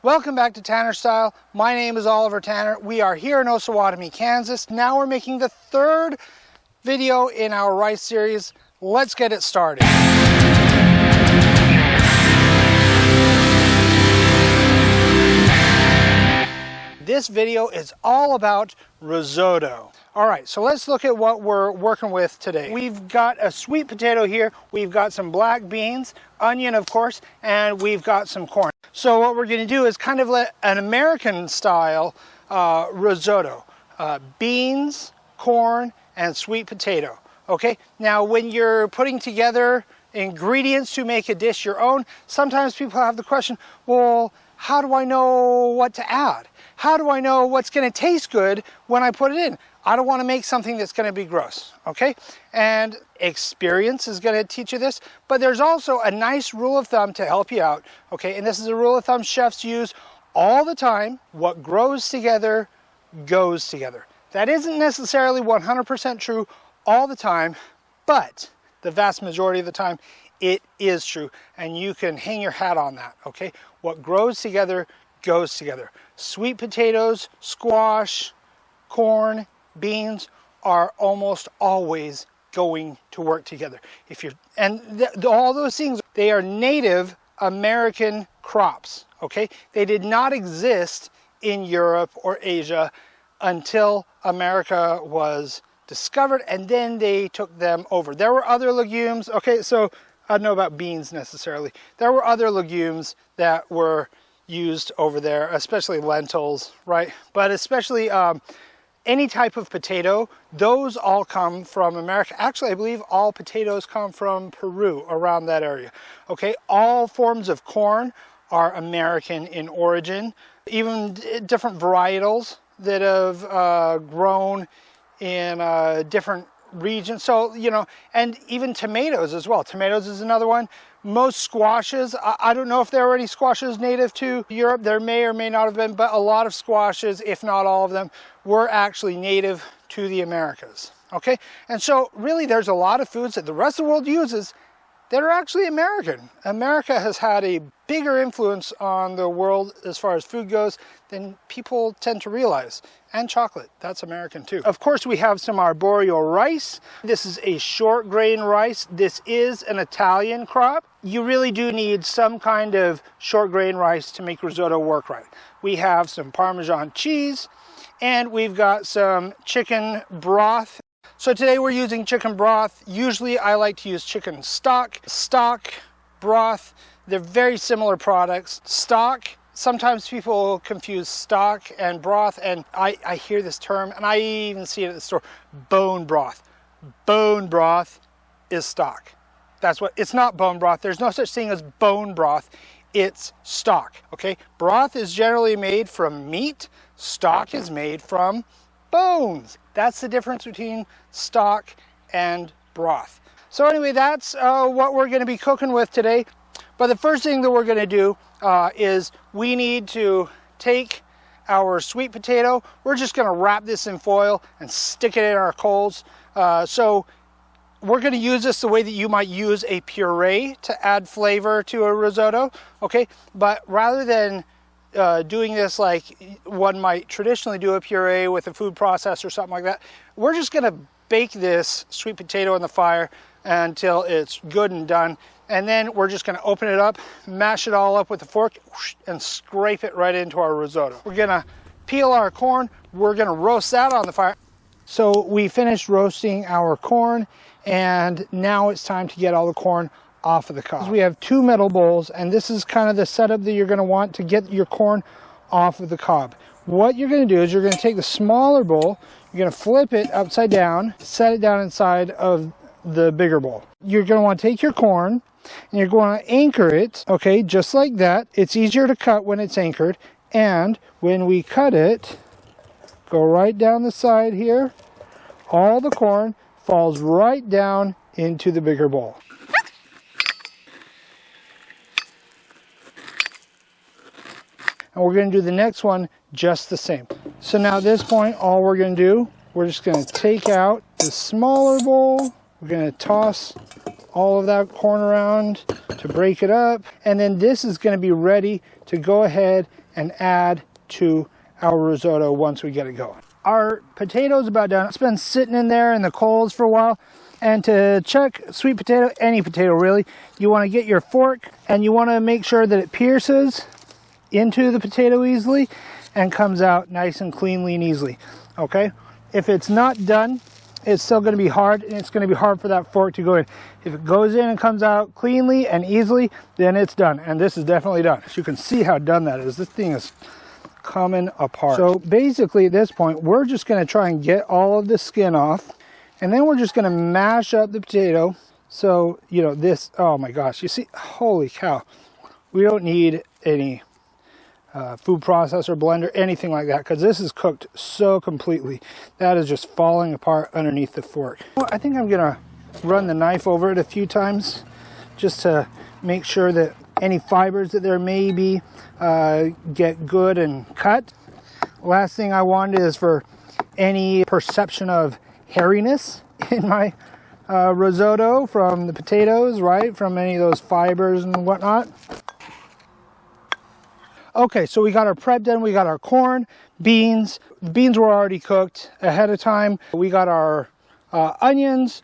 Welcome back to Tanner Style. My name is Oliver Tanner. We are here in Osawatomie, Kansas. Now we're making the third video in our rice series. Let's get it started. This video is all about risotto. All right, so let's look at what we're working with today. We've got a sweet potato here. We've got some black beans, onion, of course, and we've got some corn. So what we're going to do is kind of an American style risotto. Beans, corn, and sweet potato. Okay, now when you're putting together ingredients to make a dish your own, sometimes people have the question, well, how do I know what to add? How do I know what's going to taste good when I put it in? I don't want to make something that's going to be gross, okay? And experience is going to teach you this, but there's also a nice rule of thumb to help you out, okay? And this is a rule of thumb chefs use all the time. What grows together goes together. That isn't necessarily 100% true all the time, but the vast majority of the time it is true, and you can hang your hat on that, okay? What grows together goes together. Sweet potatoes, squash, corn, beans are almost always going to work together. All those things, they are native American crops, okay? They did not exist in Europe or Asia until America was discovered, and then they took them over. There were other legumes, okay, so I don't know about beans necessarily. There were other legumes that were used over there, especially lentils, right? But especially any type of potato, those all come from America. Actually, I believe all potatoes come from Peru, around that area. Okay, all forms of corn are American in origin. Even different varietals that have grown in different regions. So, you know, and even tomatoes as well. Tomatoes is another one. Most squashes, I don't know if there are any squashes native to Europe. There may or may not have been, but a lot of squashes, if not all of them, were actually native to the Americas. Okay, and so really there's a lot of foods that the rest of the world uses that are actually American. America has had a bigger influence on the world as far as food goes than people tend to realize. And chocolate, that's American too. Of course, we have some arborio rice. This is a short grain rice. This is an Italian crop. You really do need some kind of short grain rice to make risotto work right. We have some Parmesan cheese, and we've got some chicken broth. So today we're using chicken broth. Usually I like to use chicken stock, broth. They're very similar products. Stock, sometimes people confuse stock and broth, and I hear this term, and I even see it at the store, bone broth. Bone broth is stock. That's what, it's not bone broth. There's no such thing as bone broth. It's stock, okay? Broth is generally made from meat. Stock is made from bones. That's the difference between stock and broth. So anyway, that's what we're going to be cooking with today. But the first thing that we're going to do is we need to take our sweet potato. We're just going to wrap this in foil and stick it in our coals. So we're going to use this the way that you might use a puree to add flavor to a risotto, okay? But rather than doing this like one might traditionally do a puree with a food processor or something like that, we're just going to bake this sweet potato in the fire until it's good and done. And then we're just going to open it up, mash it all up with a fork, and scrape it right into our risotto. We're going to peel our corn. We're going to roast that on the fire. So we finished roasting our corn, and now it's time to get all the corn off of the cob. We have two metal bowls, and this is kind of the setup that you're going to want to get your corn off of the cob. What you're going to do is you're going to take the smaller bowl, you're going to flip it upside down, set it down inside of the bigger bowl. You're going to want to take your corn and you're going to anchor it, okay, just like that. It's easier to cut when it's anchored, and when we cut it, go right down the side here. All the corn falls right down into the bigger bowl. And we're going to do the next one just the same. So now at this point, all we're going to do, we're just going to take out the smaller bowl. We're going to toss all of that corn around to break it up. And then this is going to be ready to go ahead and add to our risotto once we get it going. Our potato's about done. It's been sitting in there in the coals for a while. And to check sweet potato, any potato really, you want to get your fork and you want to make sure that it pierces into the potato easily and comes out nice and cleanly and easily. Okay? If it's not done, it's still going to be hard, and it's going to be hard for that fork to go in. If it goes in and comes out cleanly and easily, then it's done. And this is definitely done. As you can see how done that is. This thing is coming apart. So basically at this point, we're just going to try and get all of the skin off. And then we're just going to mash up the potato. So, you know, this, oh my gosh, you see, holy cow. We don't need any food processor, blender, anything like that, because this is cooked so completely. That is just falling apart underneath the fork. Well, I think I'm going to run the knife over it a few times just to make sure that any fibers that there may be get good and cut. Last thing I wanted is for any perception of hairiness in my risotto from the potatoes, right? From any of those fibers and whatnot. Okay, so we got our prep done. We got our corn, beans. The beans were already cooked ahead of time. We got our onions.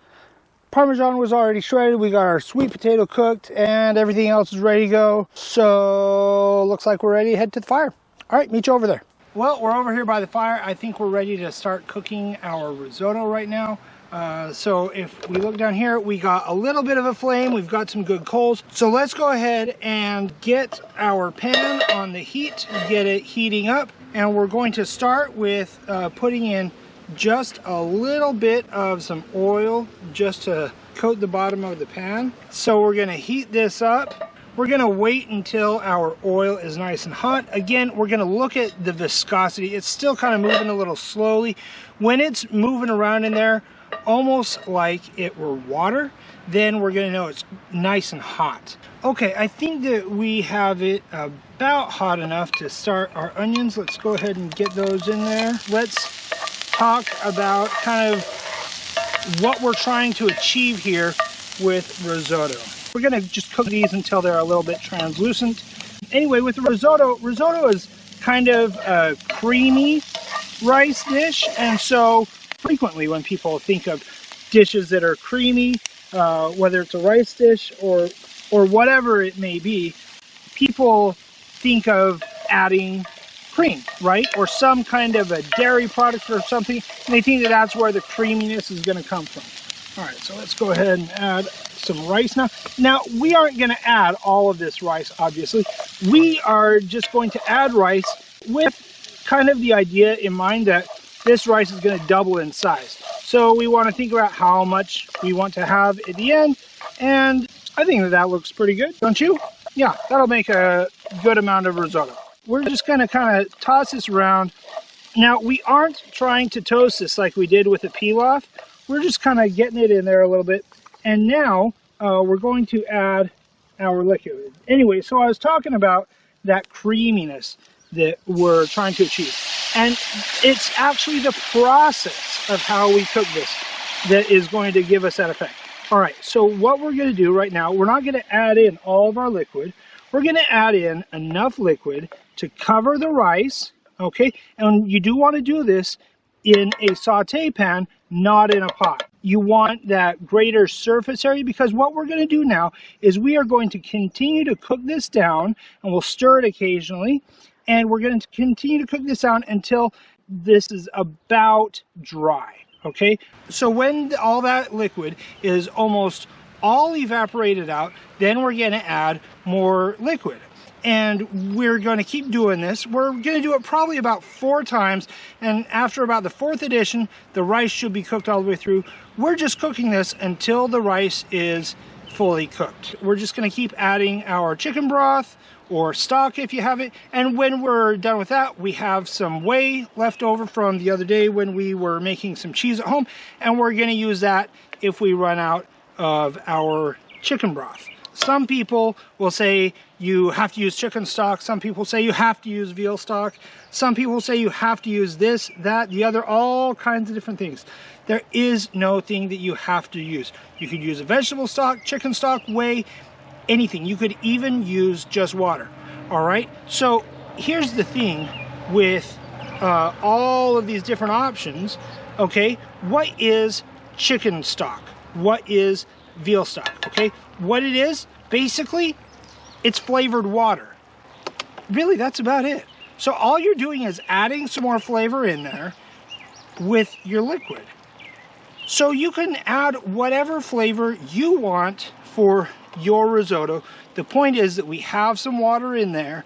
Parmesan was already shredded. We got our sweet potato cooked, and everything else is ready to go. So looks like we're ready to head to the fire. All right, meet you over there. Well, we're over here by the fire. I think we're ready to start cooking our risotto right now. So if we look down here, we got a little bit of a flame. We've got some good coals. So let's go ahead and get our pan on the heat, get it heating up. And we're going to start with putting in just a little bit of some oil just to coat the bottom of the pan. So we're going to heat this up. We're going to wait until our oil is nice and hot. Again, we're going to look at the viscosity. It's still kind of moving a little slowly. When it's moving around in there, almost like it were water, then we're going to know it's nice and hot. Okay, I think that we have it about hot enough to start our onions. Let's go ahead and get those in there. Let's talk about kind of what we're trying to achieve here with risotto. We're going to just cook these until they're a little bit translucent. Anyway, with the risotto is kind of a creamy rice dish, and so frequently when people think of dishes that are creamy, whether it's a rice dish or whatever it may be, people think of adding cream, right? Or some kind of a dairy product or something, and they think that that's where the creaminess is going to come from. All right, so let's go ahead and add some rice now. Now, we aren't going to add all of this rice, obviously. We are just going to add rice with kind of the idea in mind that this rice is going to double in size. So we want to think about how much we want to have at the end. And I think that looks pretty good, don't you? Yeah, that'll make a good amount of risotto. We're just going to kind of toss this around. Now, we aren't trying to toast this like we did with the pilaf. We're just kind of getting it in there a little bit. And now we're going to add our liquid. Anyway, so I was talking about that creaminess that we're trying to achieve. And it's actually the process of how we cook this that is going to give us that effect. All right, so what we're going to do right now, we're not going to add in all of our liquid. We're going to add in enough liquid to cover the rice, okay? And you do want to do this in a saute pan, not in a pot. You want that greater surface area, because what we're going to do now is we are going to continue to cook this down, and we'll stir it occasionally. And we're going to continue to cook this down until this is about dry, okay? So when all that liquid is almost all evaporated out, then we're going to add more liquid. And we're going to keep doing this. We're going to do it probably about 4 times. And after about the 4th edition, the rice should be cooked all the way through. We're just cooking this until the rice is fully cooked. We're just going to keep adding our chicken broth or stock if you have it. And when we're done with that, we have some whey left over from the other day when we were making some cheese at home. And we're going to use that if we run out of our chicken broth. some people will say you have to use chicken stock. Some people say you have to use veal stock. Some people say you have to use this, that, the other, all kinds of different things. There is no thing that you have to use. You could use a vegetable stock, chicken stock, whey, anything. You could even use just water. All right. So here's the thing with all of these different options. Okay. What is chicken stock? What is veal stock? Okay. What it is, basically, it's flavored water. Really, that's about it. So all you're doing is adding some more flavor in there with your liquid. So you can add whatever flavor you want for your risotto. The point is that we have some water in there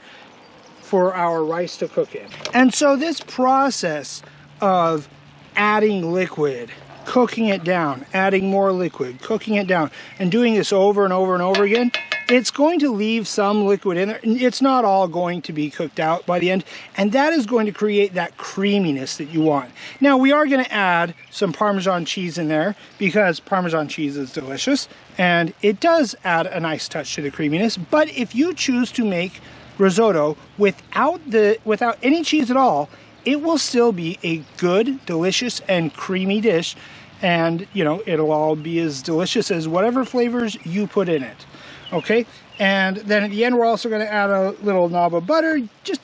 for our rice to cook in. And so this process of adding liquid, cooking it down, adding more liquid, cooking it down, and doing this over and over and over again, it's going to leave some liquid in there. It's not all going to be cooked out by the end, and that is going to create that creaminess that you want. Now, we are going to add some Parmesan cheese in there because Parmesan cheese is delicious, and it does add a nice touch to the creaminess. But if you choose to make risotto without any cheese at all, it will still be a good, delicious, and creamy dish, and you know, it'll all be as delicious as whatever flavors you put in it. Okay, and then at the end we're also going to add a little knob of butter, just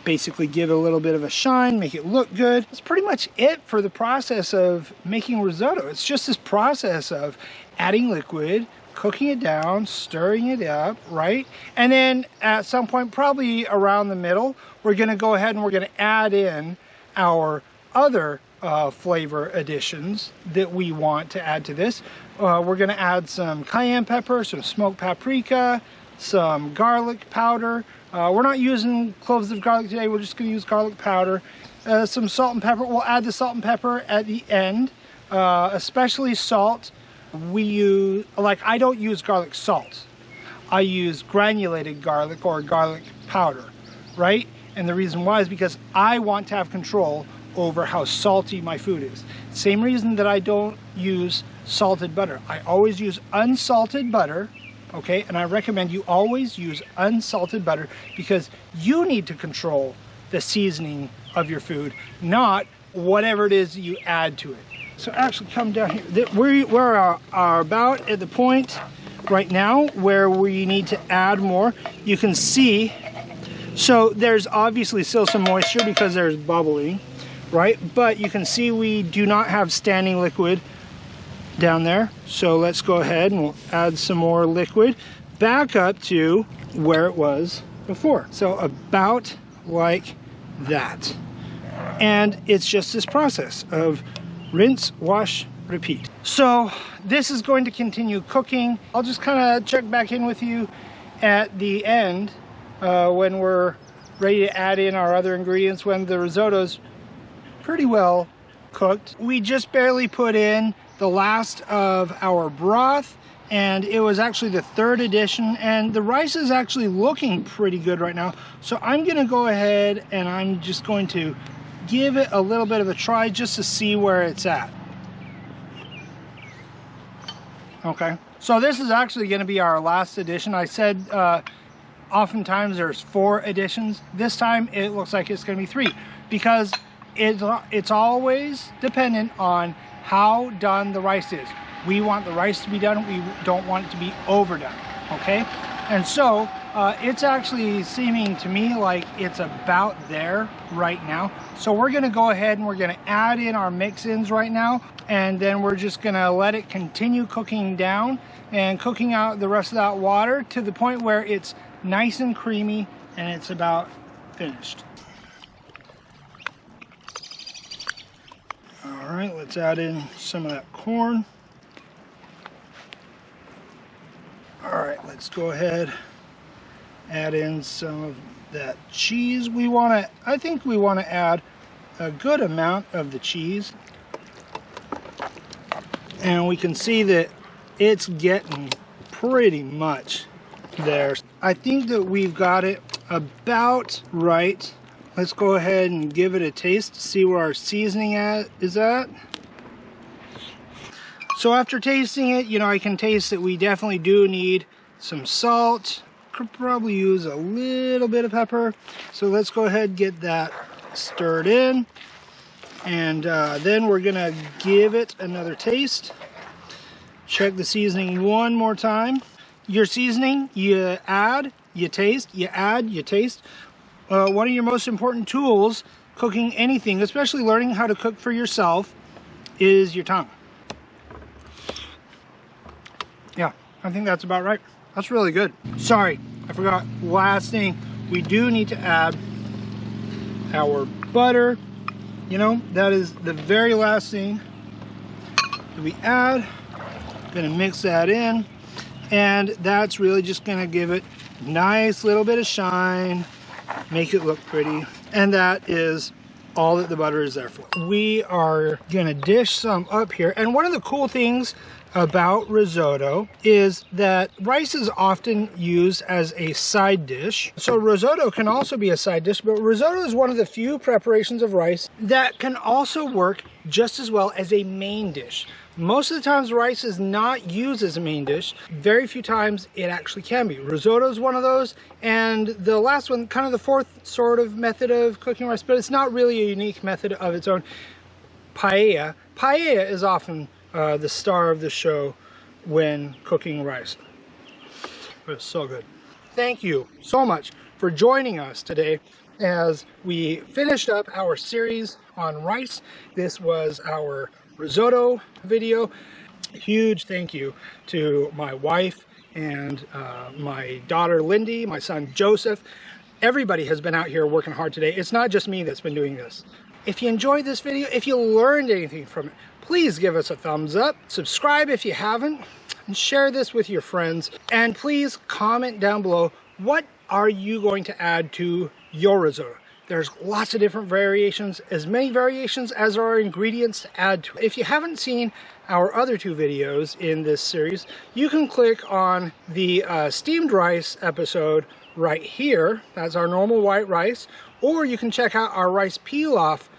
basically give it a little bit of a shine, make it look good. That's pretty much it for the process of making risotto. It's just this process of adding liquid, cooking it down, stirring it up, right? And then at some point, probably around the middle, we're going to go ahead and we're going to add in our other flavor additions that we want to add to this. We're going to add some cayenne pepper, some smoked paprika, some garlic powder. We're not using cloves of garlic today. We're just going to use garlic powder. Some salt and pepper. We'll add the salt and pepper at the end, especially salt. I don't use garlic salt. I use granulated garlic or garlic powder, right? And the reason why is because I want to have control over how salty my food is. Same reason that I don't use salted butter. I always use unsalted butter, okay? And I recommend you always use unsalted butter because you need to control the seasoning of your food, not whatever it is you add to it. So actually come down here. We're about at the point right now where we need to add more. You can see, so there's obviously still some moisture because there's bubbling, right? But you can see we do not have standing liquid down there. So let's go ahead and we'll add some more liquid back up to where it was before. So about like that. And it's just this process of rinse, wash, repeat. So this is going to continue cooking. I'll just kind of check back in with you at the end when we're ready to add in our other ingredients, when the risotto's pretty well cooked. We just barely put in the last of our broth, and it was actually the third addition, and the rice is actually looking pretty good right now. So I'm gonna go ahead and I'm just going to give it a little bit of a try just to see where it's at. Okay, so this is actually going to be our last addition. I said oftentimes there's 4 additions. This time it looks like it's going to be 3 because it's always dependent on how done the rice is. We want the rice to be done. We don't want it to be overdone. Okay, and so it's actually seeming to me like it's about there right now. So we're going to go ahead and we're going to add in our mix-ins right now, and then we're just going to let it continue cooking down and cooking out the rest of that water to the point where it's nice and creamy and it's about finished. All right, let's add in some of that corn. All right, let's go ahead, add in some of that cheese. I think we want to add a good amount of the cheese. And we can see that it's getting pretty much there. I think that we've got it about right. Let's go ahead and give it a taste to see where our seasoning is at. So after tasting it, you know, I can taste that we definitely do need some salt. Could probably use a little bit of pepper. So let's go ahead and get that stirred in. And then we're gonna give it another taste. Check the seasoning one more time. Your seasoning, you add, you taste, you add, you taste. One of your most important tools cooking anything, especially learning how to cook for yourself, is your tongue. Yeah, I think that's about right. That's really good. Sorry, I forgot. Last thing, we do need to add our butter. You know, that is the very last thing that we add. Gonna mix that in, and that's really just gonna give it a nice little bit of shine, make it look pretty, and that is all that the butter is there for. We are gonna dish some up here, and one of the cool things about risotto is that rice is often used as a side dish. So risotto can also be a side dish, but risotto is one of the few preparations of rice that can also work just as well as a main dish. Most of the times rice is not used as a main dish. Very few times it actually can be. Risotto is one of those, and the last one, kind of the fourth sort of method of cooking rice, but it's not really a unique method of its own. Paella. Paella is often the star of the show when cooking rice. It's so good. Thank you so much for joining us today as we finished up our series on rice. This was our risotto video. Huge thank you to my wife and my daughter Lindy, my son Joseph. Everybody has been out here working hard today. It's not just me that's been doing this. If you enjoyed this video, if you learned anything from it, please give us a thumbs up, subscribe if you haven't, and share this with your friends. And please comment down below, what are you going to add to your risotto? There's lots of different variations, as many variations as there are ingredients to add to it. If you haven't seen our other two videos in this series, you can click on the steamed rice episode right here. That's our normal white rice. Or you can check out our rice pilaf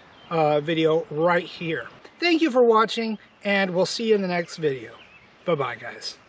video right here. Thank you for watching, and we'll see you in the next video. Bye-bye, guys.